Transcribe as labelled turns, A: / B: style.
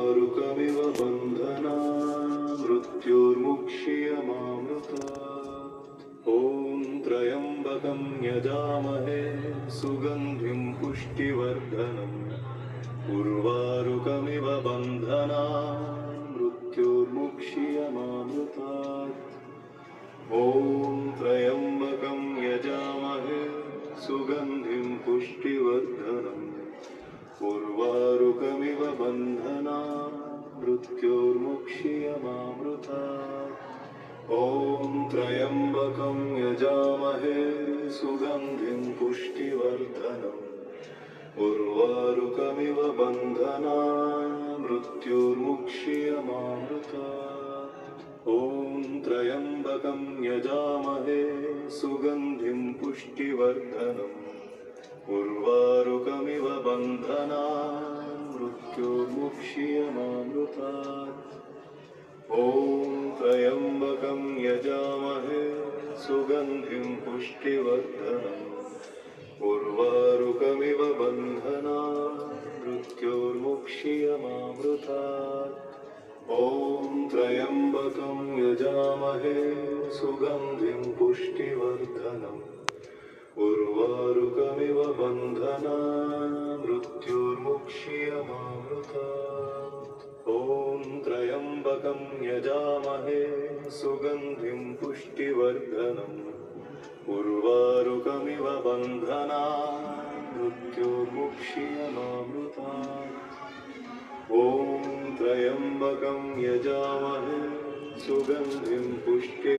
A: उर्वारुकमिव बन्धना मृत्योर्मुक्ष्यमामृतात्। ॐ त्र्यम्बकं यजामहे सुगन्धिं पुष्टिवर्धनम् उर्वारुकमिव बन्धना मृत्योर्मुक्ष्यमामृतात्। ॐ त्र्यम्बकं यजामहे सुगन्धिं पुष्टिवर्धनम् उर्वारुकमिव बन्धना मृत्योर्मुक्ष्यमामृतात्। ॐ त्र्यम्बकं यजामहे सुगन्धिं पुष्टिवर्धनम् उर्वारुकमिव बन्धना मृत्योर्मुक्ष्यमामृतात्। ॐ त्र्यम्बकं यजामहे सुगन्धिं पुष्टिवर्धनम् उर्वारुकमिव बन्धना मृत्योर्मुक्ष्यमामृतात्। ॐ त्र्यम्बकं यजामहे सुगन्धिं पुष्टिवर्धनम् उर्वारुकमिव बन्धना मृत्योर्मुक्ष्यमामृतात्। ॐ त्र्यम्बकं यजामहे सुगन्धिं पुष्टिवर्धनम् उर्वारुकमिव बन्धना मृत्योर्मुक्ष्यमामृतात्। ॐ त्र्यम्बकं यजामहे सुगन्धिं पुष्टिवर्धनम् उर्वारुकमिव बन्धना मृत्योर्मुक्ष्यमामृतात्। ॐ त्र्यम्बकं यजामहे सुगन्धिं पुष्टि